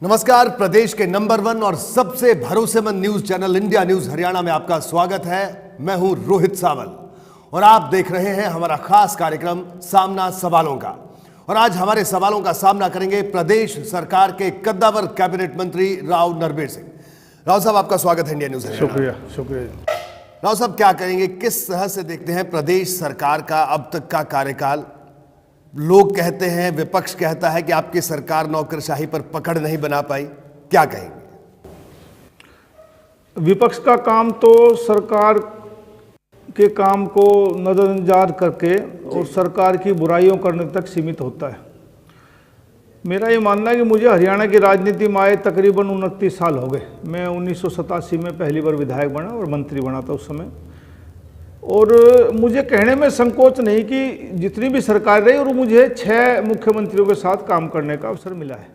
नमस्कार। प्रदेश के नंबर 1 और सबसे भरोसेमंद news channel India news Haryana में आपका स्वागत है। मैं हूं रोहित सावल और आप देख रहे हैं हमारा खास कार्यक्रम सामना सवालों का। और आज हमारे सवालों का सामना करेंगे प्रदेश सरकार के कद्दावर कैबिनेट मंत्री राव नरबीर सिंह। राव साहब, आपका स्वागत है इंडिया न्यूज हरियाणा। शुक्रिया। राव साहब, क्या करेंगे, किस तरह से देखते हैं प्रदेश सरकार का अब तक का कार्यकाल? लोग कहते हैं, विपक्ष कहता है कि आपकी सरकार नौकरशाही पर पकड़ नहीं बना पाई, क्या कहेंगे? विपक्ष का काम तो सरकार के काम को नजरअंदाज करके और सरकार की बुराइयों करने तक सीमित होता है। मेरा ये मानना है कि मुझे हरियाणा की राजनीति में आए तकरीबन 29 साल हो गए। मैं 1987 में पहली बार विधायक बना और मंत्री बना था उस समय। और मुझे कहने में संकोच नहीं कि जितनी भी सरकार रही और मुझे 6 मुख्यमंत्रियों के साथ काम करने का अवसर मिला है।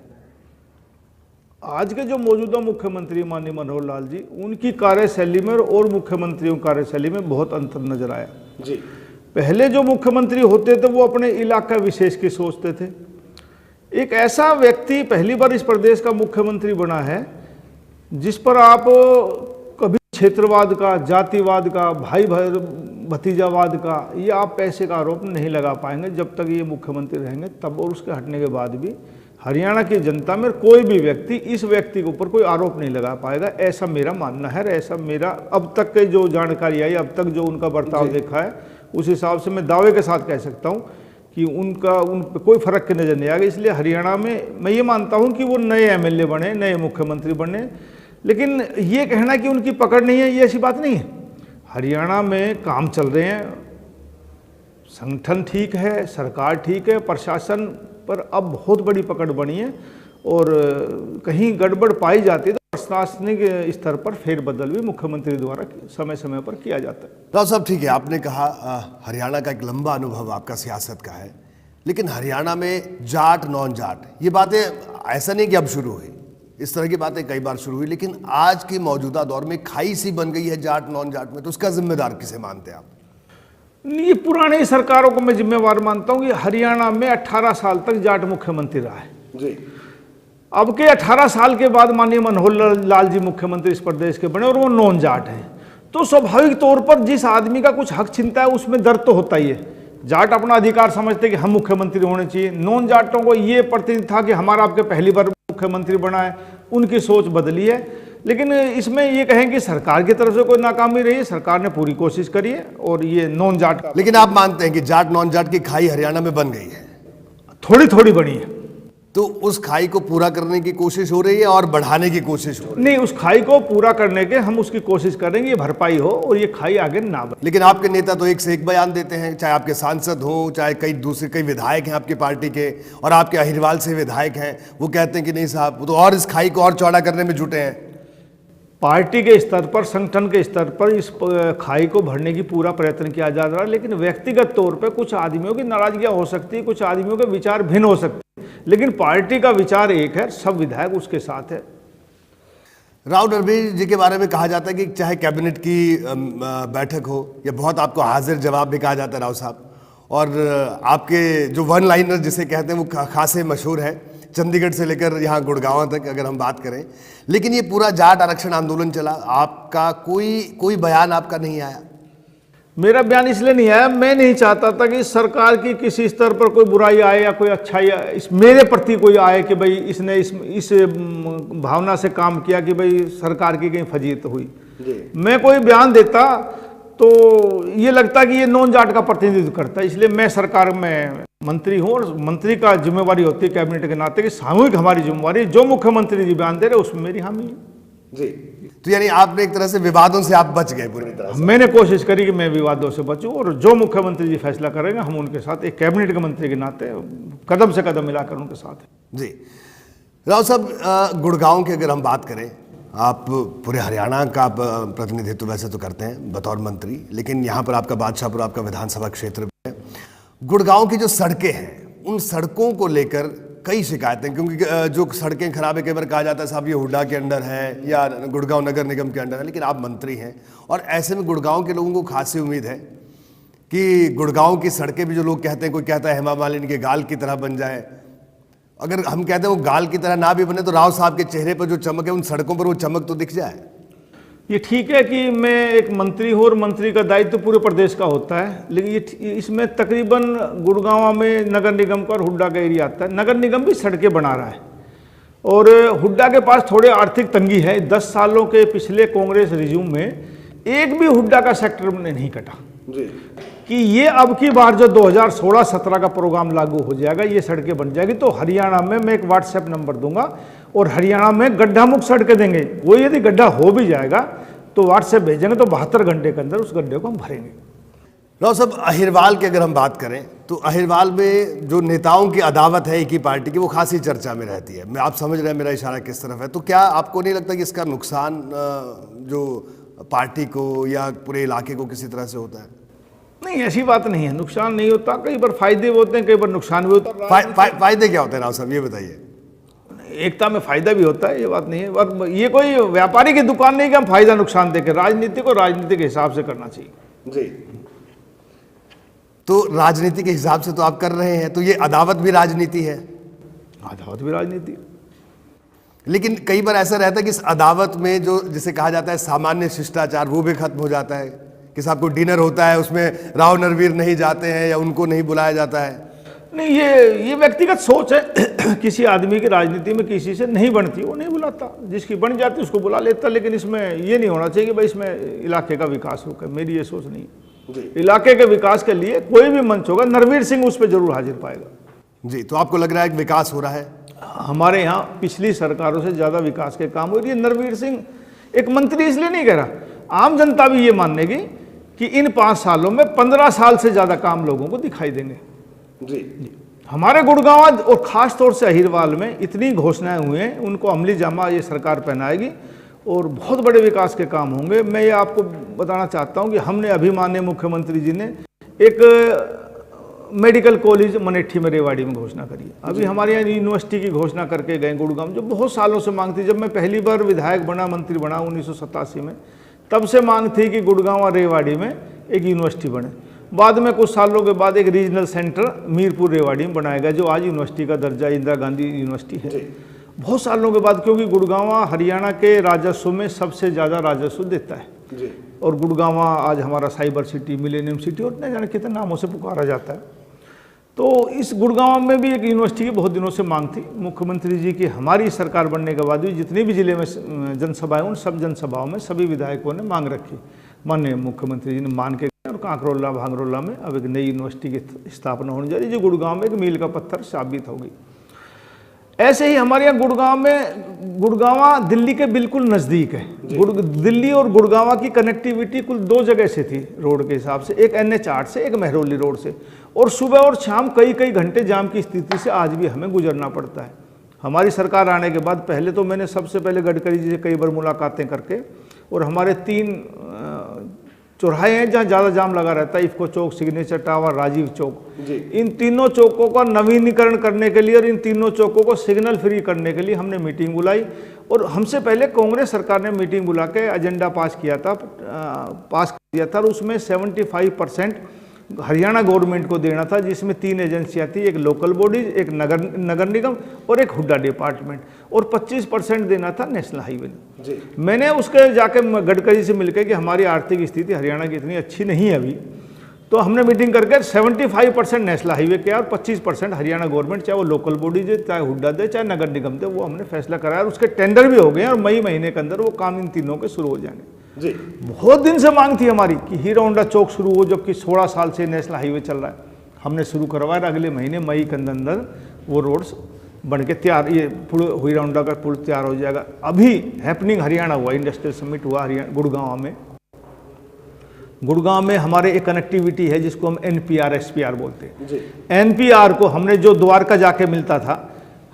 आज के जो मौजूदा मुख्यमंत्री माननीय मनोहर लाल जी, उनकी कार्यशैली में और मुख्यमंत्रियों की कार्यशैली में बहुत अंतर नजर आया जी। पहले जो मुख्यमंत्री होते थे वो अपने इलाका विशेष की सोचते थे। एक ऐसा व्यक्ति पहली बार इस प्रदेश का मुख्यमंत्री बना है जिस पर आप कभी क्षेत्रवाद का, जातिवाद का, भाई भतीजावाद का या आप पैसे का आरोप नहीं लगा पाएंगे जब तक ये मुख्यमंत्री रहेंगे तब। और उसके हटने के बाद भी हरियाणा की जनता में कोई भी व्यक्ति इस व्यक्ति के ऊपर कोई आरोप नहीं लगा पाएगा, ऐसा मेरा मानना है। ऐसा मेरा अब तक के जो जानकारी आई, अब तक जो उनका बर्ताव देखा है, उस हिसाब से मैं दावे के साथ कह सकता हूँ कि उन पर कोई फर्क की नज़र नहीं आएगा। इसलिए हरियाणा में मैं ये मानता हूँ कि वो नए एमएलए बने, नए मुख्यमंत्री बने, लेकिन ये कहना कि उनकी पकड़ नहीं है, ये ऐसी बात नहीं है। हरियाणा में काम चल रहे हैं, संगठन ठीक है, सरकार ठीक है, प्रशासन पर अब बहुत बड़ी पकड़ बनी है और कहीं गड़बड़ पाई जाती है तो प्रशासनिक स्तर पर फेरबदल भी मुख्यमंत्री द्वारा समय समय पर किया जाता है। राव साहब, ठीक है, आपने कहा हरियाणा का एक लंबा अनुभव आपका सियासत का है, लेकिन हरियाणा में जाट नॉन जाट ये बातें ऐसा नहीं कि अब शुरू हुई, इस तरह की बातें कई बार शुरू हुई, लेकिन आज के मौजूदा दौर में खाई सी बन गई है जाट नॉन जाट में, तो उसका जिम्मेदार किसे मानते हैं आप? ये पुरानी सरकारों को मैं जिम्मेवार मानता हूं कि हरियाणा में 18 साल तक जाट मुख्यमंत्री रहा है जी। अब के 18 साल के बाद माननीय मनोहर लाल जी मुख्यमंत्री इस प्रदेश के बने और वो नॉन जाट हैं, तो स्वाभाविक तौर पर जिस आदमी का कुछ हक छिनता है उसमें दर्द तो होता ही है। जाट अपना अधिकार समझते कि हम मुख्यमंत्री होने चाहिए, नॉन जाटों को ये प्रतिनिधि था कि हमारा आपके पहली बार मुख्यमंत्री बना है, उनकी सोच बदली है। लेकिन इसमें ये कहें कि सरकार की तरफ से कोई नाकामी रही है, सरकार ने पूरी कोशिश करी है और ये नॉन जाट का। लेकिन आप मानते हैं कि जाट नॉन जाट की खाई हरियाणा में बन गई है? थोड़ी थोड़ी बनी है, तो उस खाई को पूरा करने की कोशिश हो रही है और बढ़ाने की कोशिश हो रही है? नहीं, उस खाई को पूरा करने के हम उसकी कोशिश करेंगे, ये भरपाई हो और ये खाई आगे ना बढ़े। लेकिन आपके नेता तो एक से एक बयान देते हैं, चाहे आपके सांसद हो, चाहे कई विधायक हैं आपकी पार्टी के, और आपके अहिरवाल से विधायक हैं, वो कहते हैं कि नहीं साहब, वो तो और इस खाई को और चौड़ा करने में जुटे हैं। पार्टी के स्तर पर, संगठन के स्तर पर इस खाई को भरने की पूरा प्रयत्न किया जा रहा है, लेकिन व्यक्तिगत तौर पर कुछ आदमियों की नाराजगियां हो सकती है, कुछ आदमियों के विचार भिन्न हो सकते हैं, लेकिन पार्टी का विचार एक है, सब विधायक उसके साथ है। राव नरबीर जी के बारे में कहा जाता है कि चाहे कैबिनेट की बैठक हो या बहुत आपको हाजिर जवाब भी कहा जाता है राव साहब, और आपके जो वन लाइनर जिसे कहते हैं वो खासे मशहूर है, चंडीगढ़ से लेकर यहाँ गुड़गांव तक अगर हम बात करें। लेकिन ये पूरा जाट आरक्षण आंदोलन चला, आपका कोई बयान आपका नहीं आया? मेरा बयान इसलिए नहीं आया, मैं नहीं चाहता था कि सरकार की किसी स्तर पर कोई बुराई आए या कोई अच्छाई इस मेरे प्रति कोई आए कि भाई इसने इस भावना से काम किया कि भाई सरकार की कहीं फजीहत हुई जी। मैं कोई बयान देता तो ये लगता कि ये नॉन जाट का प्रतिनिधित्व करता है, इसलिए मैं सरकार में मंत्री हूँ और मंत्री का जिम्मेवारी होती है कैबिनेट के नाते कि सामूहिक हमारी जिम्मेवारी, जो मुख्यमंत्री जी बयान दे रहे उसमें मेरी हामी है जी। तो यानी आपने एक तरह से विवादों से आप बच गए पूरी तरह से? मैंने कोशिश करी कि मैं विवादों से बचूं और जो मुख्यमंत्री जी फैसला करेंगे हम उनके साथ एक कैबिनेट के मंत्री के नाते कदम से कदम मिलाकर उनके साथ हैं जी। राव साहब, गुड़गांव की अगर हम बात करें, आप पूरे हरियाणा का प्रतिनिधित्व वैसे तो करते हैं बतौर मंत्री, लेकिन यहाँ पर आपका बादशाहपुर आपका विधानसभा क्षेत्र है। गुड़गांव की जो सड़कें हैं, उन सड़कों को लेकर कई शिकायतें, क्योंकि जो सड़कें खराब है, कई बार कहा जाता है साहब ये हुड्डा के अंडर है या गुड़गांव नगर निगम के अंडर है, लेकिन आप मंत्री हैं और ऐसे में गुड़गांव के लोगों को खासी उम्मीद है कि गुड़गांव की सड़कें भी, जो लोग कहते हैं, कोई कहता है हेमा मालिनी के गाल की तरह बन जाए, अगर हम कहते हैं वो गाल की तरह ना भी बने तो राव साहब के चेहरे पर जो चमक है, उन सड़कों पर वो चमक तो दिख जाए। ये ठीक है कि मैं एक मंत्री हूँ और मंत्री का दायित्व पूरे प्रदेश का होता है, लेकिन ये इसमें तकरीबन गुड़गांव में नगर निगम का और हुड्डा का एरिया आता है। नगर निगम भी सड़कें बना रहा है और हुड्डा के पास थोड़ी आर्थिक तंगी है। 10 सालों के पिछले कांग्रेस रिज्यूम में एक भी हुड्डा का सेक्टर में नहीं कटा जी। कि ये अब की बार जो 2016-17 का प्रोग्राम लागू हो जाएगा, ये सड़कें बन जाएगी तो हरियाणा में मैं एक व्हाट्सएप नंबर दूंगा और हरियाणा में गड्ढा मुक्त सड़कें देंगे। वो यदि गड्ढा हो भी जाएगा तो व्हाट्सएप भेजेंगे तो 72 घंटे के अंदर उस गड्ढे को हम भरेंगे। राव साहब, अहिरवाल की अगर हम बात करें तो अहिरवाल में जो नेताओं की अदावत है एक ही पार्टी की, वो खासी चर्चा में रहती है। मैं आप समझ रहे हैं मेरा इशारा किस तरफ है। तो क्या आपको नहीं लगता कि इसका नुकसान जो पार्टी को या पूरे इलाके को किसी तरह से होता है? नहीं, ऐसी बात नहीं है, नुकसान नहीं होता। कई बार फायदे भी होते हैं, कई बार नुकसान भी होता है। फायदे क्या होते हैं राव साहब, ये बताइए। एकता में फायदा भी होता है, ये बात नहीं है। और ये कोई व्यापारी की दुकान नहीं कि हम फायदा नुकसान देखें। राजनीति को राजनीति के हिसाब से करना चाहिए जी। तो राजनीति के हिसाब से तो आप कर रहे हैं, तो ये अदावत भी राजनीति है? अदावत भी राजनीति। लेकिन कई बार ऐसा रहता है कि इस अदावत में जो जिसे कहा जाता है सामान्य शिष्टाचार, वो भी खत्म हो जाता है कि साहब को डिनर होता है उसमें राव नरवीर नहीं जाते हैं या उनको नहीं बुलाया जाता है। नहीं, ये व्यक्तिगत सोच है। किसी आदमी की राजनीति में किसी से नहीं बनती, वो नहीं बुलाता। जिसकी बन जाती उसको बुला लेता। लेकिन इसमें ये नहीं होना चाहिए कि भाई इसमें इलाके का विकास होगा। मेरी ये सोच नहीं है। इलाके के विकास के लिए कोई भी मंच होगा, नरवीर सिंह उस पर जरूर हाजिर पाएगा। जी। तो आपको लग रहा है कि विकास हो रहा है? हमारे यहाँ पिछली सरकारों से ज्यादा विकास के काम हो रही है। नरवीर सिंह एक मंत्री इसलिए नहीं कह रहा, आम जनता भी ये मानेगी कि इन 5 सालों में 15 साल से ज्यादा काम लोगों को दिखाई देंगे। जी। हमारे गुड़गांव और खास तौर से अहिरवाल में इतनी घोषणाएं हुई हैं, उनको अमली जामा ये सरकार पहनाएगी और बहुत बड़े विकास के काम होंगे। मैं ये आपको बताना चाहता हूं कि हमने अभी माननीय मुख्यमंत्री जी ने एक मेडिकल कॉलेज मनेठी में रेवाड़ी में घोषणा करी है। अभी हमारे यहाँ यूनिवर्सिटी की घोषणा करके गए गुड़गांव, जो बहुत सालों से मांग थी। जब मैं पहली बार विधायक बना, मंत्री बना 1987 में, तब से मांग थी कि गुड़गांव और रेवाड़ी में एक यूनिवर्सिटी बने। बाद में कुछ सालों के बाद एक रीजनल सेंटर मीरपुर रेवाड़ी में बनाया गया, जो आज यूनिवर्सिटी का दर्जा इंदिरा गांधी यूनिवर्सिटी है। बहुत सालों के बाद, क्योंकि गुड़गांव हरियाणा के राजस्व में सबसे ज़्यादा राजस्व देता है और गुड़गांव आज हमारा साइबर सिटी, मिलेनियम सिटी और न जाने कितने नामों से पुकारा जाता है। तो इस गुड़गांव में भी एक यूनिवर्सिटी की बहुत दिनों से मांग थी। मुख्यमंत्री जी की हमारी सरकार बनने के बाद भी जितनी भी जिले में जनसभाएं, उन सब जनसभाओं में सभी विधायकों ने मांग रखी। माननीय मुख्यमंत्री जी ने मान के और कांकरोला भांगरोला में अब एक नई यूनिवर्सिटी की स्थापना होने जा रही है, जो गुड़गांव में एक मील का पत्थर साबित होगी। ऐसे ही हमारे यहाँ गुड़गांव दिल्ली के बिल्कुल नज़दीक है। दिल्ली और गुड़गांव की कनेक्टिविटी कुल 2 जगह से थी रोड के हिसाब से, एक NH8 से, एक महरौली रोड से। और सुबह और शाम कई घंटे जाम की स्थिति से आज भी हमें गुजरना पड़ता है। हमारी सरकार आने के बाद पहले तो मैंने सबसे पहले गडकरी जी से कई बार मुलाकातें करके, और हमारे 3 चौराहे हैं जहाँ ज़्यादा जाम लगा रहता है, इफ्को चौक, सिग्नेचर टावर, राजीव चौक। इन तीनों चौकों का नवीनीकरण करने के लिए और इन तीनों चौकों को सिग्नल फ्री करने के लिए हमने मीटिंग बुलाई। और हमसे पहले कांग्रेस सरकार ने मीटिंग बुला के एजेंडा पास किया था और उसमें 75% हरियाणा गवर्नमेंट को देना था, जिसमें 3 एजेंसियां थी, एक लोकल बॉडीज, एक नगर निगम और एक हुड्डा डिपार्टमेंट, और 25% देना था नेशनल हाईवे। मैंने उसके जाके गडकरी से मिलकर कि हमारी आर्थिक स्थिति हरियाणा की इतनी अच्छी नहीं है अभी, तो हमने मीटिंग करके 75% नेशनल हाईवे किया और 25% हरियाणा गवर्नमेंट, चाहे वो लोकल बॉडी दे, चाहे हुड्डा दे, चाहे नगर निगम दे, वो हमने फैसला कराया और उसके टेंडर भी हो गए और मई महीने के अंदर वो काम इन तीनों के शुरू हो जाएंगे। जी। बहुत दिन से मांग थी हमारी कि हीरो होंडा चौक शुरू हो, जबकि 16 साल से नेशनल हाईवे चल रहा है। हमने शुरू करवाया, अगले महीने मई के अंदर वो रोड्स बन के तैयार, ये हीरो होंडा का पुल तैयार हो जाएगा। अभी हैपनिंग हरियाणा हुआ, इंडस्ट्रियल समिट हुआ हरियाणा गुड़गांव में हमारे एक कनेक्टिविटी है जिसको हम NPR SPR बोलते हैं। NPR को हमने जो द्वारका जाके मिलता था,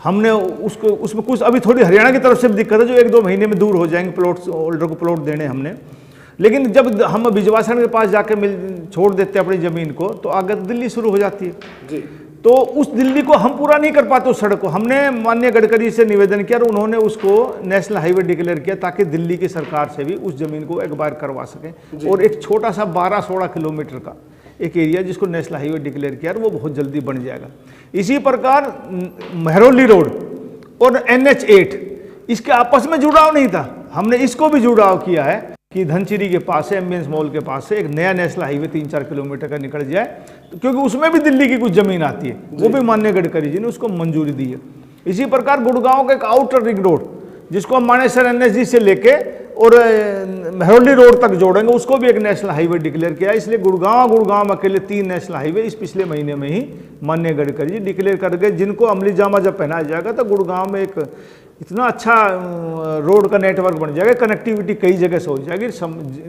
हमने उसमें कुछ अभी थोड़ी हरियाणा की तरफ से भी दिक्कत है, जो 1-2 महीने में दूर हो जाएंगे, प्लॉट्स होल्डर को प्लॉट देने हमने। लेकिन जब हम बिजवासन के पास जाके छोड़ देते हैं अपनी ज़मीन को, तो आगे दिल्ली शुरू हो जाती है। जी। तो उस दिल्ली को हम पूरा नहीं कर पाते, उस सड़क को। हमने माननीय गडकरी से निवेदन किया और उन्होंने उसको नेशनल हाईवे डिक्लेयर किया, ताकि दिल्ली की सरकार से भी उस जमीन को एक बार करवा सकें। और एक छोटा सा 12-16 किलोमीटर का एक एरिया जिसको नेशनल हाईवे डिक्लेयर किया और वो बहुत जल्दी बन जाएगा। इसी प्रकार महरौली रोड और NH8 इसके आपस में जुड़ाव नहीं था, हमने इसको भी जुड़ाव किया है कि धनसिरी के पास से एम्बियंस मॉल के पास से एक नया नेशनल हाईवे 3-4 किलोमीटर का निकल जाए, तो क्योंकि उसमें भी दिल्ली की कुछ जमीन आती है, वो भी माननीय गडकरी जी ने उसको मंजूरी दी है। इसी प्रकार गुड़गांव का एक आउटर रिंग रोड जिसको हम मानेसर NSG से लेके और महरौली रोड तक जोड़ेंगे, उसको भी एक नेशनल हाईवे डिक्लेयर किया है। इसलिए गुड़गांव अकेले 3 नेशनल हाईवे इस पिछले महीने में ही माननीय गडकरी जी डिक्लेयर करके, जिनको अमली जामा जब पहनाया जाएगा तो गुड़गांव में एक इतना अच्छा रोड का नेटवर्क बन जाएगा, कनेक्टिविटी कई जगह से हो जाएगी,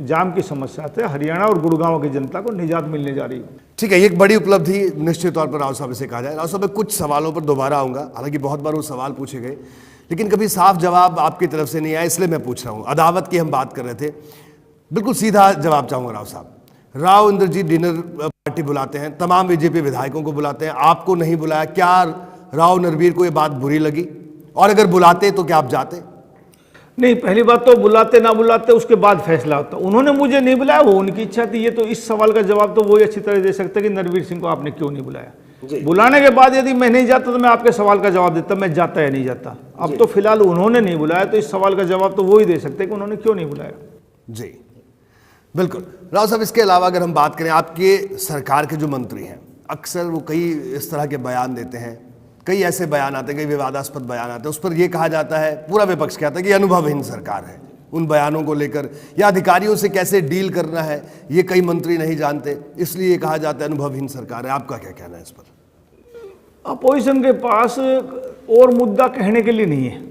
जाम की समस्या से हरियाणा और गुड़गांव की जनता को निजात मिलने जा रही है। ठीक है, ये एक बड़ी उपलब्धि निश्चित तौर पर राव साहब इसे कहा जाए। राव साहब मैं कुछ सवालों पर दोबारा आऊँगा, हालांकि बहुत बार वो सवाल पूछे गए लेकिन कभी साफ जवाब आपकी तरफ से नहीं आया, इसलिए मैं पूछ रहा हूँ। अदावत की हम बात कर रहे थे, बिल्कुल सीधा जवाब चाहूँगा राव साहब। राव इंद्रजीत डिनर पार्टी बुलाते हैं, तमाम बीजेपी विधायकों को बुलाते हैं, आपको नहीं बुलाया, क्या राव नरवीर को ये बात बुरी लगी? और अगर बुलाते तो क्या आप जाते? नहीं, पहली बात तो बुलाते ना बुलाते उसके बाद फैसला होता। उन्होंने मुझे नहीं बुलाया, वो उनकी इच्छा थी। ये तो इस सवाल का जवाब तो वही अच्छी तरह दे सकते कि नरवीर सिंह को आपने क्यों नहीं बुलाया। बुलाने के बाद यदि मैं नहीं जाता तो मैं आपके सवाल का जवाब देता, मैं जाता या नहीं जाता। अब तो फिलहाल उन्होंने नहीं बुलाया, तो इस सवाल का जवाब तो वो ही दे सकते कि उन्होंने क्यों नहीं बुलाया। जी बिल्कुल। राव साहब इसके अलावा अगर हम बात करें, आपके सरकार के जो मंत्री हैं अक्सर वो कई इस तरह के बयान देते हैं, कई ऐसे बयान आते हैं, कई विवादास्पद बयान आते हैं, उस पर यह कहा जाता है, पूरा विपक्ष कहता है कि अनुभवहीन सरकार है। उन बयानों को लेकर या अधिकारियों से कैसे डील करना है ये कई मंत्री नहीं जानते, इसलिए कहा जाता है अनुभवहीन सरकार है। आपका क्या कहना है इस पर? अपोजिशन के पास और मुद्दा कहने के लिए नहीं है।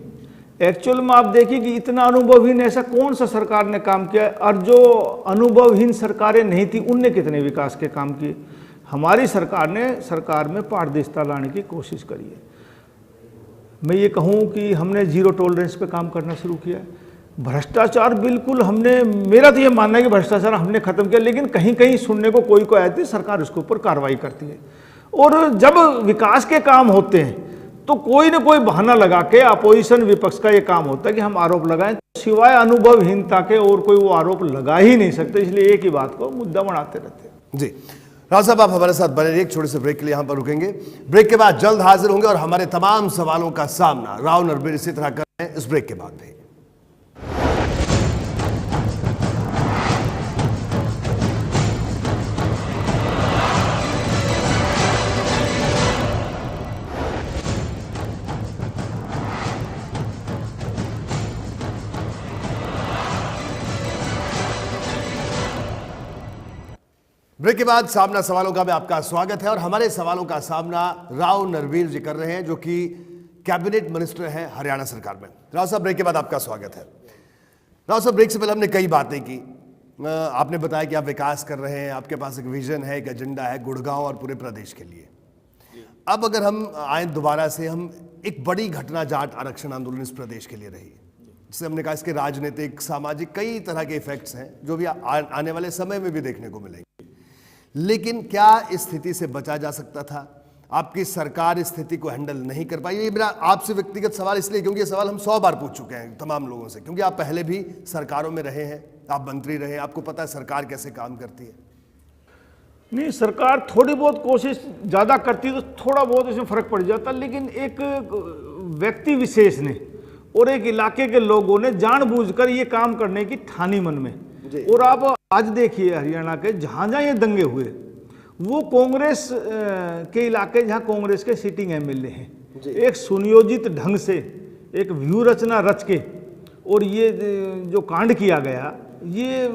एक्चुअल में आप देखिए कि इतना अनुभवहीन ऐसा कौन सा सरकार ने काम किया, और जो अनुभवहीन सरकारें नहीं थी उनने कितने विकास के काम किए। हमारी सरकार ने सरकार में पारदर्शिता लाने की कोशिश करी है। मैं ये कहूँ कि हमने जीरो टॉलरेंस पे काम करना शुरू किया है। भ्रष्टाचार बिल्कुल हमने, मेरा तो ये मानना है कि भ्रष्टाचार हमने खत्म किया, लेकिन कहीं कहीं सुनने को कोई आती है, सरकार उसके ऊपर कार्रवाई करती है। और जब विकास के काम होते हैं तो कोई ना कोई बहाना लगा के अपोजिशन विपक्ष का ये काम होता है कि हम आरोप लगाएं, सिवाय अनुभवहीनता के और कोई वो आरोप लगा ही नहीं सकते। इसलिए एक ही बात को मुद्दा बनाते रहते हैं। जी राव साहब, आप हमारे साथ बने रहिए, एक छोटे से ब्रेक के लिए यहाँ पर रुकेंगे। ब्रेक के बाद जल्द हाजिर होंगे और हमारे तमाम सवालों का सामना राव नरवीर इसी तरह कर रहे हैं इस ब्रेक के बाद भी। ब्रेक के बाद सामना सवालों का भी आपका स्वागत है और हमारे सवालों का सामना राव नरवीर जी कर रहे हैं, जो कि कैबिनेट मिनिस्टर हैं हरियाणा सरकार में। राव साहब, ब्रेक के बाद आपका स्वागत है। राव साहब, ब्रेक से पहले हमने कई बातें की। आपने बताया कि आप विकास कर रहे हैं, आपके पास एक विजन है, एक एजेंडा है गुड़गांव और पूरे प्रदेश के लिए। अब अगर हम आए दोबारा से, हम एक बड़ी घटना जाट आरक्षण आंदोलन इस प्रदेश के लिए रही, जिससे हमने कहा इसके राजनीतिक सामाजिक कई तरह के इफेक्ट्स हैं जो भी आने वाले समय में भी देखने को मिलेंगे। लेकिन क्या इस स्थिति से बचा जा सकता था? आपकी सरकार इस स्थिति को हैंडल नहीं कर पाई। ये मेरा आपसे व्यक्तिगत सवाल इसलिए क्योंकि ये सवाल हम 100 बार पूछ चुके हैं तमाम लोगों से, क्योंकि आप पहले भी सरकारों में रहे हैं, आप मंत्री रहे, आपको पता है सरकार कैसे काम करती है। नहीं, सरकार थोड़ी बहुत कोशिश ज़्यादा करती तो थोड़ा बहुत इसमें फर्क पड़ जाता, लेकिन एक व्यक्ति विशेष ने और एक इलाके के लोगों ने जानबूझकर ये काम करने की ठानी मन में। और आप आज देखिए हरियाणा के जहाँ जहाँ ये दंगे हुए, वो कांग्रेस के इलाके जहाँ कांग्रेस के सिटिंग एमएलए हैं, एक सुनियोजित ढंग से एक व्यू रचना रच के और ये जो कांड किया गया, ये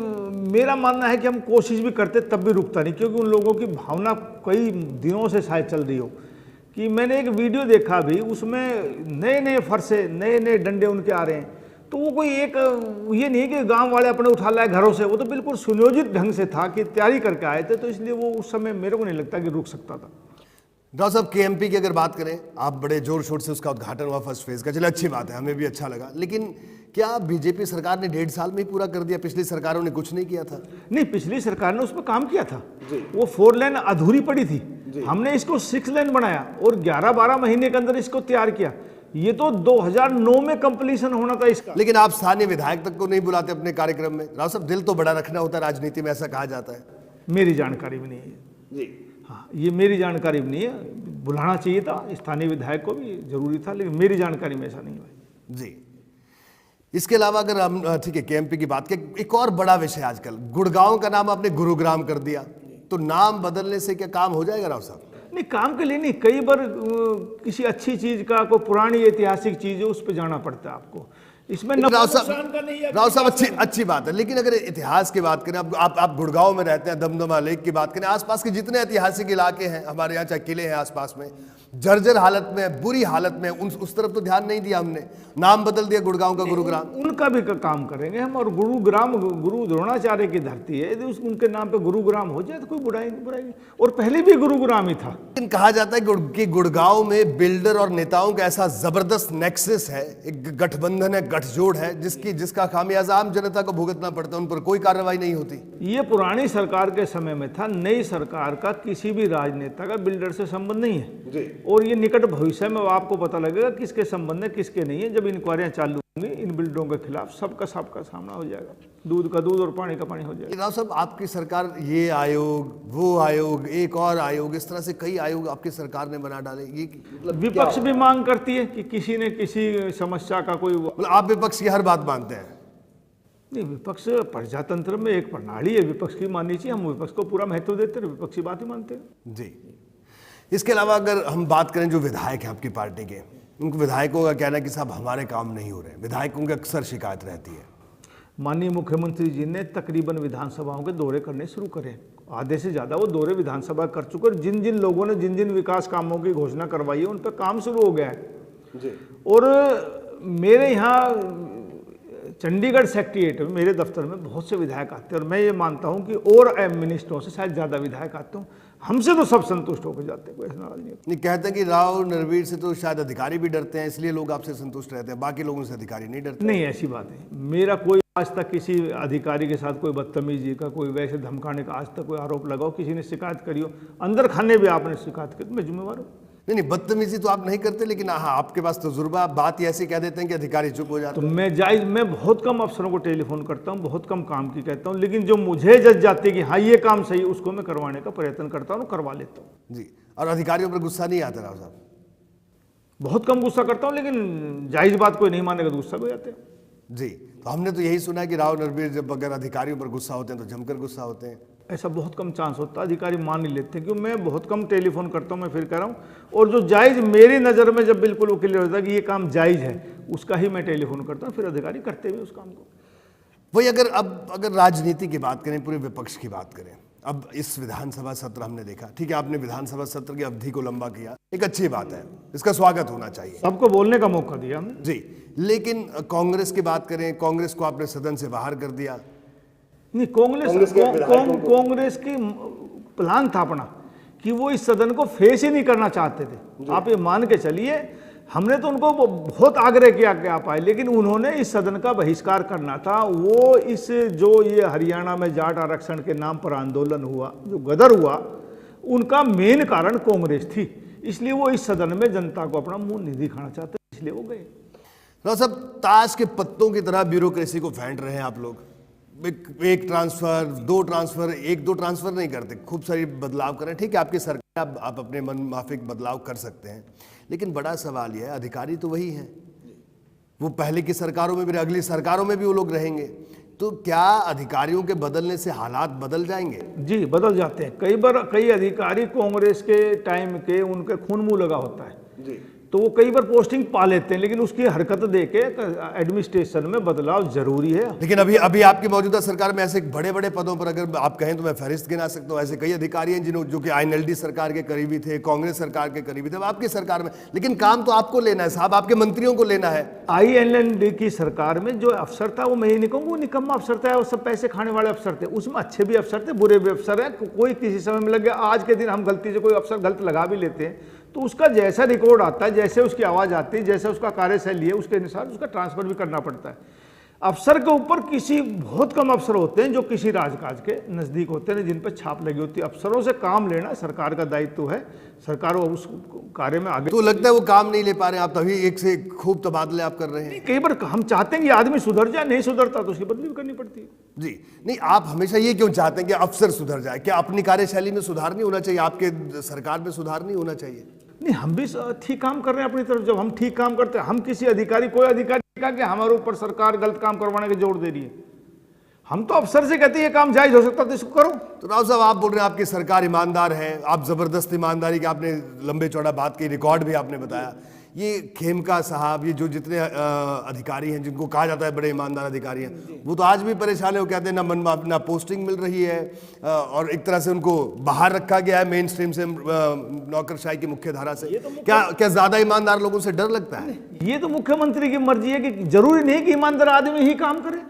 मेरा मानना है कि हम कोशिश भी करते तब भी रुकता नहीं, क्योंकि उन लोगों की भावना कई दिनों से शायद चल रही हो। कि मैंने एक वीडियो देखा भी, उसमें नए नए फरसे, नए नए डंडे उनके आ रहे हैं, तो वो कोई एक ये नहीं कि गांव वाले अपने उठा लाए घरों से, वो तो बिल्कुल सुनियोजित ढंग से था कि तैयारी करके आए थे, तो इसलिए वो उस समय मेरे को नहीं लगता कि रुक सकता था। डॉक्टर साहब, केएमपी की अगर बात करें, आप बड़े जोर शोर से उसका उद्घाटन हुआ फर्स्ट फेज का, चलिए अच्छी बात है, हमें भी अच्छा लगा, लेकिन क्या बीजेपी सरकार ने 1.5 साल में ही पूरा कर दिया? पिछली सरकारों ने कुछ नहीं किया था? नहीं, पिछली सरकार ने उस पर काम किया था, वो 4 लेन अधूरी पड़ी थी, हमने इसको 6 लेन बनाया और 11-12 महीने के अंदर इसको तैयार किया। ये तो 2009 में कंप्लीशन होना था इसका। लेकिन आप स्थानीय विधायक तक को नहीं बुलाते अपने कार्यक्रम में। राव साहब, दिल तो बड़ा रखना होता है राजनीति में, ऐसा कहा जाता है। मेरी जानकारी में नहीं है। जी। हाँ, ये मेरी जानकारी में नहीं है, बुलाना चाहिए था स्थानीय विधायक को भी, जरूरी था, लेकिन मेरी जानकारी में ऐसा नहीं हुआ। जी। इसके अलावा अगर हम ठीक है केएमपी की बात करें, एक और बड़ा विषय आजकल, गुड़गांव का नाम आपने गुरुग्राम कर दिया, तो नाम बदलने से क्या काम हो जाएगा राव साहब? नहीं, काम के लिए नहीं, कई बार किसी अच्छी चीज का, कोई पुरानी ऐतिहासिक चीज है उस पर जाना पड़ता है आपको, इसमें राव साहब अच्छी बात है, लेकिन अगर इतिहास की बात करें, आप गुड़गांव में रहते हैं, दमदमा लेक की बात करें, आसपास के जितने ऐतिहासिक इलाके हैं हमारे यहाँ, चाहे किले हैं आसपास में, जर्जर हालत में, बुरी हालत में, उस तरफ तो ध्यान नहीं दिया हमने, नाम बदल दिया गुड़गांव का गुरुग्राम। उनका भी काम करेंगे हम, और गुरुग्राम गुरु द्रोणाचार्य की धरती है, यदि उनके नाम पे गुरुग्राम हो जाए तो कोई बुराई नहीं, और पहले भी गुरुग्राम ही था। लेकिन कहा जाता है कि गुड़गांव में बिल्डर और नेताओं का ऐसा जबरदस्त नेक्सस है, एक गठबंधन है, गठजोड़ है, जिसका खामियाजा आम जनता को भुगतना पड़ता है, उन पर कोई कार्रवाई नहीं होती। ये पुरानी सरकार के समय में था, नई सरकार का किसी भी राजनेता का बिल्डर से संबंध नहीं है जी। और ये निकट भविष्य में आपको पता लगेगा किसके संबंध है किसके नहीं है। जब इंक्वायरियां चालू होंगी इन बिल्डरों के खिलाफ, सबका सामना हो जाएगा, दूध का दूध और पानी का पानी हो जाएगा। राव साहब, आपकी सरकार ये आयोग, वो आयोग, एक और आयोग, इस तरह से कई आयोग आपकी सरकार ने बना डाले, ये मतलब विपक्ष भी मांग करती है कि किसी ने किसी समस्या का कोई, मतलब आप विपक्ष की हर बात मानते हैं? नहीं, विपक्ष प्रजातंत्र में एक प्रणाली है, विपक्ष की माननी चाहिए, हम विपक्ष को पूरा महत्व देते हैं, विपक्ष की बात ही मानते हैं। जी। इसके अलावा अगर हम बात करें जो विधायक हैं आपकी पार्टी के, उनको विधायकों का कहना है कि साहब हमारे काम नहीं हो रहे, विधायकों की अक्सर शिकायत रहती है। माननीय मुख्यमंत्री जी ने तकरीबन विधानसभाओं के दौरे करने शुरू करे, आधे से ज़्यादा वो दौरे विधानसभा कर चुके, और जिन जिन लोगों ने जिन जिन विकास कामों की घोषणा करवाई है उन पर काम शुरू हो गया है जी। और मेरे यहाँ चंडीगढ़ सेक्रेटेरिएट में, मेरे दफ्तर में बहुत से विधायक आते हैं, और मैं ये मानता हूँ कि और मिनिस्टरों से शायद ज़्यादा विधायक आते हूँ, हमसे तो सब संतुष्ट होकर जाते हैं, कोई ऐसा नाराज नहीं होता। नहीं, कहते हैं कि राव नरवीर से तो शायद अधिकारी भी डरते हैं, इसलिए लोग आपसे संतुष्ट रहते हैं, बाकी लोगों से अधिकारी नहीं डरते। नहीं, ऐसी बात नहीं, मेरा कोई आज तक किसी अधिकारी के साथ कोई बदतमीजी का, कोई वैसे धमकाने का आज तक कोई आरोप लगाओ, किसी ने शिकायत करी हो, अंदर खाने भी आपने शिकायत की, तो मैं जिम्मेवार हूँ। नहीं, बदतमीजी तो आप नहीं करते, लेकिन हाँ आपके पास तजुर्बा, बात ही ऐसी कह देते हैं कि अधिकारी चुप हो जाते तो मैं बहुत कम अफसरों को टेलीफोन करता हूँ, बहुत कम काम की कहता हूँ, लेकिन जो मुझे जज जाती है कि हाँ ये काम सही, उसको मैं करवाने का प्रयत्न करता हूँ, करवा लेता हूँ। जी। और अधिकारियों पर गुस्सा नहीं आता राव साहब? बहुत कम गुस्सा करता हूँ, लेकिन जायज बात कोई नहीं मानेगा तो गुस्सा भी हो जाते हैं। जी। तो हमने तो यही सुना है कि राव नरवीर जब अगर अधिकारियों पर गुस्सा होते हैं तो जमकर गुस्सा होते हैं। ऐसा बहुत कम चांस होता है, अधिकारी मान नहीं लेते, क्योंकि मैं बहुत कम टेलीफोन करता हूं, मैं फिर कह रहा हूं, और जो जायज़ मेरी नज़र में जब बिल्कुल वो क्लियर होता है कि ये काम जायज़ है, उसका ही मैं टेलीफोन करता हूं, फिर अधिकारी करते भी उस काम को। वही अगर राजनीति की बात करें, पूरे विपक्ष की बात करें, अब इस विधानसभा सत्र हमने देखा, ठीक है आपने विधानसभा सत्र की अवधि को लंबा किया, एक अच्छी बात है, इसका स्वागत होना चाहिए, सबको बोलने का मौका दिया हमने। जी। लेकिन कांग्रेस की बात करें, कांग्रेस को आपने सदन से बाहर कर दिया। नहीं, कांग्रेस की प्लान था अपना कि वो इस सदन को फेस ही नहीं करना चाहते थे। आप ये मान के चलिए, हमने तो उनको बहुत आग्रह किया कि आप आए, लेकिन उन्होंने इस सदन का बहिष्कार करना था। वो इस जो ये हरियाणा में जाट आरक्षण के नाम पर आंदोलन हुआ, जो गदर हुआ, उनका मेन कारण कांग्रेस थी, इसलिए वो इस सदन में जनता को अपना मुंह नहीं दिखाना चाहते, इसलिए वो गए। राव साहब, ताश के पत्तों की तरह ब्यूरोक्रेसी को फेंट रहे हैं आप लोग, एक ट्रांसफर, दो ट्रांसफर, एक दो ट्रांसफर नहीं करते, खूब सारी बदलाव करें, ठीक है आपकी सरकार, आप अपने मन माफिक बदलाव कर सकते हैं, लेकिन बड़ा सवाल यह है अधिकारी तो वही हैं, वो पहले की सरकारों में भी, अगली सरकारों में भी वो लोग रहेंगे, तो क्या अधिकारियों के बदलने से हालात बदल जाएंगे? जी, बदल जाते हैं। कई बार कई अधिकारी कांग्रेस के टाइम के, उनके खून मुंह लगा होता है जी, तो वो कई बार पोस्टिंग पा लेते हैं, लेकिन उसकी हरकत देके एडमिनिस्ट्रेशन में बदलाव जरूरी है। लेकिन अभी आपकी मौजूदा सरकार में ऐसे बड़े बड़े पदों पर अगर आप कहें तो मैं फहरिस्त गिना सकता हूं, ऐसे कई अधिकारी हैं जो कि INLD सरकार के करीबी थे, कांग्रेस सरकार के करीबी थे, आपकी सरकार में, लेकिन काम तो आपको लेना है साहब, आपके मंत्रियों को लेना है। INLD की सरकार में जो अफसर था, वो मैं ये नहीं कहूँगा वो निकम्मा अफसर था, वो सब पैसे खाने वाले अफसर थे, उसमें अच्छे भी अफसर थे, बुरे भी अफसर हैं, कोई किसी समय में लग गया। आज के दिन हम गलती से कोई अफसर गलत लगा भी लेते हैं, तो उसका जैसा रिकॉर्ड आता है, जैसे उसकी आवाज़ आती है, जैसे उसका कार्यशैली है, उसके अनुसार उसका ट्रांसफर भी करना पड़ता है। अफसर के ऊपर किसी बहुत कम अफसर होते हैं जो किसी राजकाज के नज़दीक होते हैं, जिन पर छाप लगी होती है। अफसरों से काम लेना सरकार का दायित्व है, सरकार उस कार्य में आगे। तो लगता है वो काम नहीं ले पा रहे हैं, आप तभी एक से एक खूब तबादले आप कर रहे हैं। कई बार हम चाहते हैं कि आदमी सुधर जाए, नहीं सुधरता तो उसकी बदली भी करनी पड़ती है। जी नहीं, आप हमेशा ये क्यों चाहते हैं कि अफसर सुधर जाए? क्या अपनी कार्यशैली में सुधार नहीं होना चाहिए? आपके सरकार में सुधार नहीं होना चाहिए? नहीं, हम भी ठीक काम कर रहे हैं अपनी तरफ। जब हम ठीक काम करते हैं, हम किसी अधिकारी, कोई अधिकारी का कि हमारे ऊपर सरकार गलत काम करवाने के जोर दे रही है। हम तो अफसर से कहते हैं ये काम जायज हो सकता तो इसको करो। तो राव साहब, आप बोल रहे हैं आपकी सरकार ईमानदार है, आप जबरदस्त ईमानदारी की आपने लंबे चौड़ा बात की, रिकॉर्ड भी आपने बताया। ये खेमका साहब, ये जो जितने अधिकारी हैं जिनको कहा जाता है बड़े ईमानदार अधिकारी हैं, वो तो आज भी परेशान है। वो कहते हैं ना पोस्टिंग मिल रही है और एक तरह से उनको बाहर रखा गया है मेन स्ट्रीम से, नौकरशाही की मुख्य धारा से। क्या ज्यादा ईमानदार लोगों से डर लगता है? ये तो मुख्यमंत्री की मर्जी है कि जरूरी नहीं कि ईमानदार आदमी ही काम करे,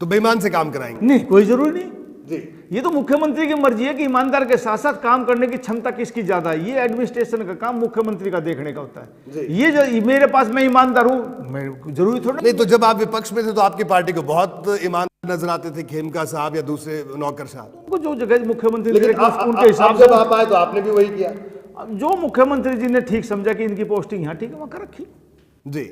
तो बेईमान से काम कराएंगे? नहीं, कोई जरूरी नहीं जी। ये तो मुख्यमंत्री की मर्जी है कि ईमानदार के साथ साथ काम करने की क्षमता किसकी ज्यादा है। ये एडमिनिस्ट्रेशन का काम मुख्यमंत्री का देखने का होता है। ये जो मेरे पास मैं ईमानदार हूं, मैं जरूरी थोड़ा नहीं। तो जब आप विपक्ष में थे तो आपकी पार्टी को बहुत ईमानदार नजर आते थे, खेमका साहब या दूसरे नौकरशाह। उनको जो जगह मुख्यमंत्री उनके हिसाब से आप आए तो आपने भी वही किया। जो मुख्यमंत्री जी ने ठीक समझा कि इनकी पोस्टिंग यहाँ ठीक है, वहां कर रखी। जी।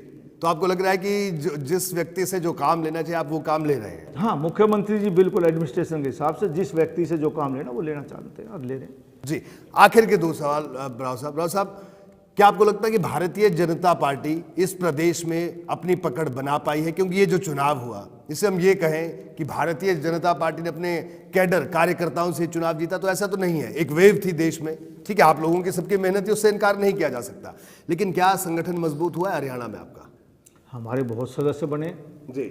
तो आपको लग रहा है कि जिस व्यक्ति से जो काम लेना चाहिए आप वो काम ले रहे हैं? हाँ, मुख्यमंत्री जी बिल्कुल एडमिनिस्ट्रेशन के हिसाब से जिस व्यक्ति से जो काम लेना वो लेना चाहते हैं और ले रहे हैं। जी। आखिर के दो सवाल राव साहब, क्या आपको लगता है कि भारतीय जनता पार्टी इस प्रदेश में अपनी पकड़ बना पाई है? क्योंकि ये जो चुनाव हुआ, इससे हम ये कहें कि भारतीय जनता पार्टी ने अपने कैडर कार्यकर्ताओं से चुनाव जीता, तो ऐसा तो नहीं है। एक वेव थी देश में, ठीक है, आप लोगों की सबकी मेहनत थी, उससे इनकार नहीं किया जा सकता, लेकिन क्या संगठन मजबूत हुआ है हरियाणा में आपका? हमारे बहुत सदस्य बने जी।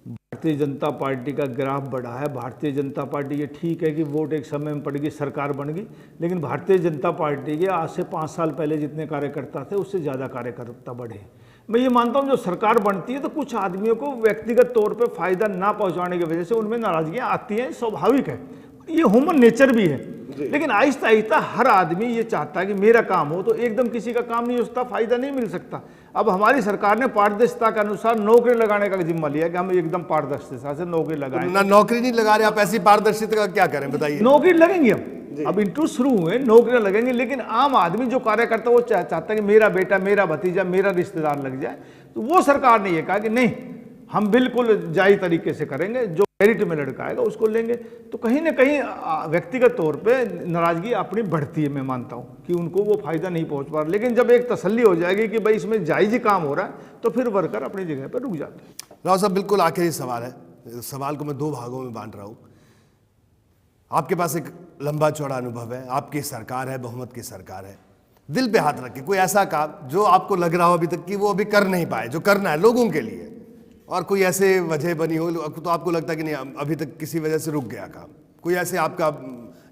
भारतीय जनता पार्टी का ग्राफ बढ़ा है। भारतीय जनता पार्टी, ये ठीक है कि वोट एक समय में पड़ गई, सरकार बन गई, लेकिन भारतीय जनता पार्टी के आज से 5 साल पहले जितने कार्यकर्ता थे उससे ज़्यादा कार्यकर्ता बढ़े। मैं ये मानता हूँ जो सरकार बनती है तो कुछ आदमियों को व्यक्तिगत तौर पे फायदा ना पहुँचाने की वजह से उनमें नाराजगियाँ आती हैं, स्वाभाविक है, ये ह्यूमन नेचर भी है। लेकिन आहिस्ता आहिस्ता हर आदमी ये चाहता है कि मेरा काम हो, तो एकदम किसी का काम नहीं हो सकता, फायदा नहीं मिल सकता। अब हमारी सरकार ने पारदर्शिता के अनुसार नौकरी लगाने का जिम्मा लिया कि हम एकदम पारदर्शिता से नौकरी लगाएं। ना नौकरी नहीं लगा रहे आप, ऐसी पारदर्शिता का क्या करें बताइए? नौकरी लगेंगे हम, अब इंटरव्यू शुरू हुए, नौकरियां लगेंगी, लेकिन आम आदमी जो कार्यकर्ता वो चाहता है कि मेरा बेटा, मेरा भतीजा, मेरा रिश्तेदार लग जाए, तो वो सरकार ने ये कहा कि नहीं, हम बिल्कुल जायज तरीके से करेंगे, जो मेरिट में लड़का आएगा उसको लेंगे। तो कहीं ना कहीं व्यक्तिगत तौर पे नाराजगी अपनी बढ़ती है। मैं मानता हूँ कि उनको वो फायदा नहीं पहुँच पा रहा, लेकिन जब एक तसल्ली हो जाएगी कि भाई इसमें जायज ही काम हो रहा है, तो फिर वर्कर अपनी जगह पर रुक जाते हैं। राव साहब, बिल्कुल आखिरी सवाल है, सवाल को मैं 2 भागों में बांट रहा हूँ। आपके पास एक लंबा चौड़ा अनुभव है, आपकी सरकार है, बहुमत की सरकार है, दिल पे हाथ रख के कोई ऐसा काम जो आपको लग रहा हो अभी तक कि वो अभी कर नहीं पाए, जो करना है लोगों के लिए, और कोई ऐसे वजह बनी हो तो आपको लगता है कि नहीं अभी तक किसी वजह से रुक गया काम, कोई ऐसे आपका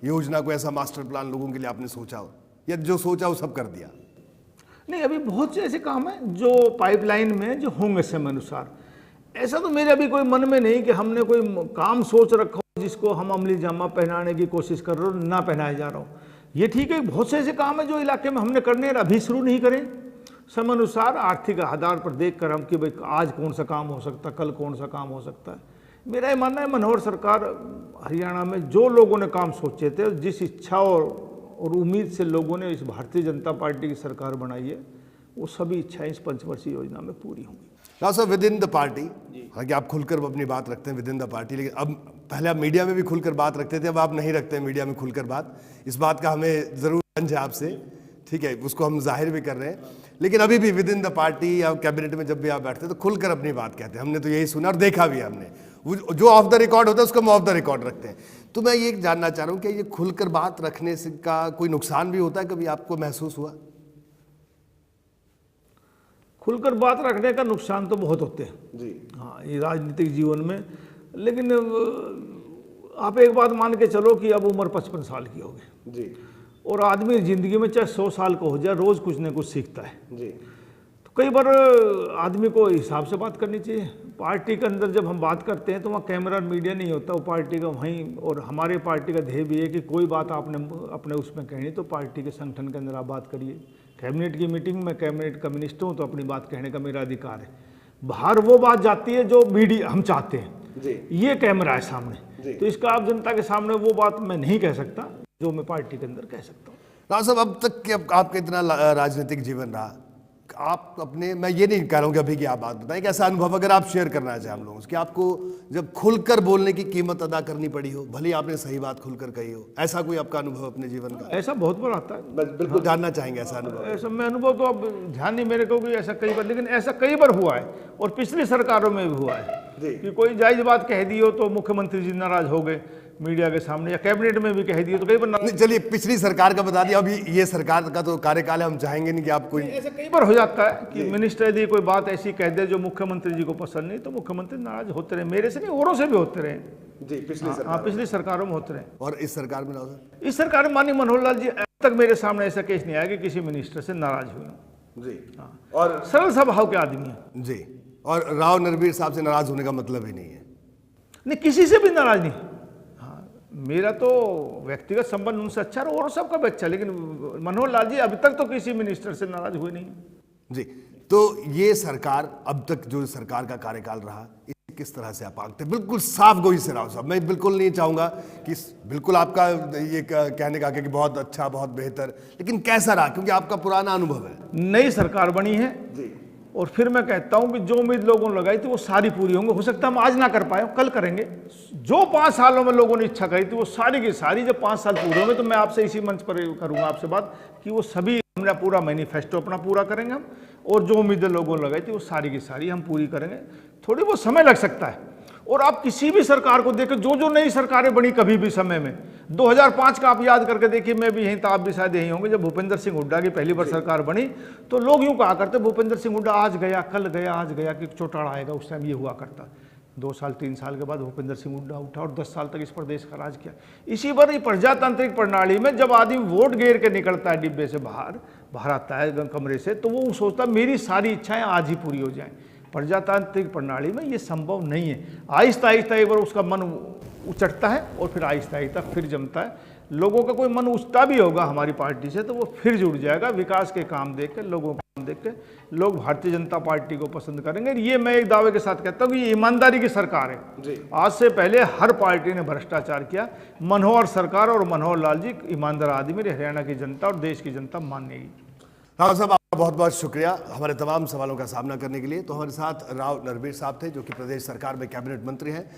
योजना, कोई ऐसा मास्टर प्लान लोगों के लिए आपने सोचा हो, या जो सोचा वो सब कर दिया? नहीं, अभी बहुत से ऐसे काम हैं जो पाइपलाइन में जो होंगे समय अनुसार। ऐसा तो मेरे अभी कोई मन में नहीं कि हमने कोई काम सोच रखा हो जिसको हम अमली जामा पहनाने की कोशिश कर रहे हो, ना पहनाए जा रहा हो। ये ठीक है, बहुत से ऐसे काम है जो इलाके में हमने करने हैं, अभी शुरू नहीं करें, समय अनुसार आर्थिक आधार पर देख कर हम कि भाई आज कौन सा काम हो सकता है, कल कौन सा काम हो सकता है। मेरा ये मानना है मनोहर सरकार हरियाणा में जो लोगों ने काम सोचे थे, जिस इच्छा और उम्मीद से लोगों ने इस भारतीय जनता पार्टी की सरकार बनाई है, वो सभी इच्छाएं इस पंचवर्षीय योजना में पूरी होंगी। राव साहब, विद इन द पार्टी, हालांकि आप खुलकर अपनी बात रखते हैं विद इन द पार्टी, लेकिन अब पहले आप मीडिया में भी खुलकर बात रखते थे, अब आप नहीं रखते हैं मीडिया में खुलकर बात। इस बात का हमें जरूर रंज है आपसे, ठीक है, उसको हम जाहिर भी कर रहे हैं, लेकिन अभी भी विद इन द पार्टी या कैबिनेट में जब भी आप बैठते हैं तो खुलकर अपनी बात कहते हैं। हमने तो यही सुना और देखा भी हमने, जो ऑफ द रिकॉर्ड होता है उसको हम ऑफ द रिकॉर्ड रखते हैं। तो मैं ये जानना चाह रहा हूँ कि ये खुलकर बात रखने से का कोई नुकसान भी होता है, कभी आपको महसूस हुआ? खुलकर बात रखने का नुकसान तो बहुत होते हैं जी। हाँ, ये राजनीतिक जीवन में, लेकिन आप एक बात मान के चलो कि अब उम्र 55 साल की होगी जी, और आदमी ज़िंदगी में चाहे 100 साल का हो जाए, रोज़ कुछ न कुछ सीखता है जी। तो कई बार आदमी को हिसाब से बात करनी चाहिए। पार्टी के अंदर जब हम बात करते हैं तो वहाँ कैमरा और मीडिया नहीं होता, वो पार्टी का वहीं, और हमारे पार्टी का ध्येय भी है कि कोई बात आपने अपने उसमें कहनी तो पार्टी के संगठन के अंदर आप बात करिए। कैबिनेट की मीटिंग में कैबिनेट का मिनिस्टर हूँ तो अपनी बात कहने का मेरा अधिकार है। बाहर वो बात जाती है जो मीडिया हम चाहते हैं। जी। ये कैमरा है सामने, तो इसका आप जनता के सामने वो बात मैं नहीं कह सकता जो मैं पार्टी के अंदर कह सकता हूँ। राव साहब, अब तक के आपका इतना राजनीतिक जीवन रहा, आप अपने, मैं ये नहीं कह रहा हूँ कि अभी की आप बात बताएं, कि ऐसा अनुभव अगर आप शेयर करना चाहें हम लोगों से कि आपको जब खुलकर बोलने की कीमत अदा करनी पड़ी हो, भले ही आपने सही बात खुलकर कही हो, ऐसा कोई आपका अनुभव अपने जीवन का? ऐसा बहुत बार आता है। बिल्कुल जानना चाहेंगे ऐसा अनुभव। ऐसा मैं अनुभव तो अब ध्यान नहीं मेरे को कि ऐसा कई बार, लेकिन ऐसा कई बार हुआ है और पिछली सरकारों में भी हुआ है कि कोई जायज बात कह दी हो तो मुख्यमंत्री जी नाराज हो गए मीडिया के सामने, या कैबिनेट में भी कह दिए तो कई बार। चलिए, पिछली सरकार का बता दिया, अभी ये सरकार का तो कार्यकाल है, हम चाहेंगे नहीं कि आप कोई। ऐसा कई बार हो जाता है कि मिनिस्टर यदि कोई बात ऐसी कह दे जो मुख्यमंत्री जी को पसंद नहीं, तो मुख्यमंत्री नाराज होते रहे, मेरे से नहीं औरों से भी होते रहे जी। पिछली सरकारों में होते रहे। और इस सरकार में? इस सरकार में माननीय मनोहर लाल जी अब तक मेरे सामने ऐसा केस नहीं आया कि किसी मिनिस्टर से नाराज हुए हों जी। और सरल स्वभाव के आदमी हैं जी। और राव नरवीर साहब से नाराज होने का मतलब ही नहीं है? नहीं, किसी से भी नाराज नहीं। मेरा तो व्यक्तिगत संबंध उनसे अच्छा रहा और सबका भी अच्छा, लेकिन मनोहर लाल जी अभी तक तो किसी मिनिस्टर से नाराज हुए नहीं जी। तो ये सरकार, अब तक जो सरकार का कार्यकाल रहा, इसे किस तरह से आप आंकते? बिल्कुल साफ गोई से राव साहब, मैं बिल्कुल नहीं चाहूंगा कि बिल्कुल आपका ये कहने का कि बहुत अच्छा, बहुत बेहतर, लेकिन कैसा रहा, क्योंकि आपका पुराना अनुभव है। नई सरकार बनी है जी। और फिर मैं कहता हूं कि जो उम्मीद लोगों ने लगाई थी वो सारी पूरी होंगी। हो सकता है हम आज ना कर पाए, कल करेंगे। जो 5 सालों में लोगों ने इच्छा करी थी वो सारी की सारी जब 5 साल पूरे होंगे तो मैं आपसे इसी मंच पर करूंगा आपसे बात कि वो सभी हमने पूरा मैनिफेस्टो अपना पूरा करेंगे हम, और जो उम्मीदें लोगों ने लगाई थी वो सारी की सारी हम पूरी करेंगे। थोड़ी बहुत समय लग सकता है, और आप किसी भी सरकार को देखें, जो नई सरकारें बनी कभी भी समय में, 2005 का आप याद करके देखिए, मैं भी यहीं था, आप भी शायद यहीं होंगे, जब भूपेंद्र सिंह हुड्डा की पहली बार सरकार बनी तो लोग यूं कहा करते भूपेंद्र सिंह हुड्डा आज गया कल गया आज गया कि चौटाला आएगा, उस टाइम ये हुआ करता। 2 साल 3 साल के बाद भूपेंद्र सिंह हुड्डा उठा और 10 साल तक इस प्रदेश का राज किया। इसी बार प्रजातांत्रिक प्रणाली में जब आदमी वोट गिर के निकलता है डिब्बे से बाहर आता है कमरे से, तो वो सोचता मेरी सारी इच्छाएं आज ही पूरी हो जाएं। प्रजातांत्रिक प्रणाली में ये संभव नहीं है। आहिस्ता आहिस्ता एक बार उसका मन उचटता है और फिर आहिस्ता आहिस्ता फिर जमता है। लोगों का कोई मन उचता भी होगा हमारी पार्टी से तो वो फिर जुड़ जाएगा। विकास के काम देख के, लोगों के काम देख के लोग भारतीय जनता पार्टी को पसंद करेंगे। ये मैं एक दावे के साथ कहता हूँ कि ये ईमानदारी की सरकार है जी। आज से पहले हर पार्टी ने भ्रष्टाचार किया। मनोहर सरकार और मनोहर लाल जी ईमानदार आदमी, हरियाणा की जनता और देश की जनता मानेगी। राव साहब, आपका बहुत बहुत शुक्रिया हमारे तमाम सवालों का सामना करने के लिए। तो हमारे साथ राव नरवीर साहब थे, जो कि प्रदेश सरकार में कैबिनेट मंत्री हैं।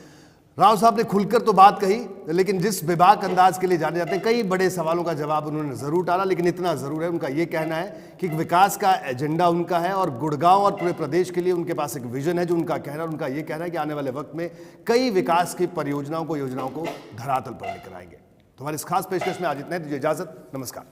राव साहब ने खुलकर तो बात कही, लेकिन जिस विभाग अंदाज के लिए जाने जाते हैं, कई बड़े सवालों का जवाब उन्होंने जरूर डाला। लेकिन इतना जरूर है, उनका ये कहना है कि विकास का एजेंडा उनका है और गुड़गांव और पूरे प्रदेश के लिए उनके पास एक विजन है, जो उनका कहना है। उनका ये कहना है कि आने वाले वक्त में कई विकास की परियोजनाओं को, योजनाओं को धरातल पर लेकर आएंगे। तो हमारी इस खास पेशकश में आज इतना ही। दीजिए इजाजत, नमस्कार।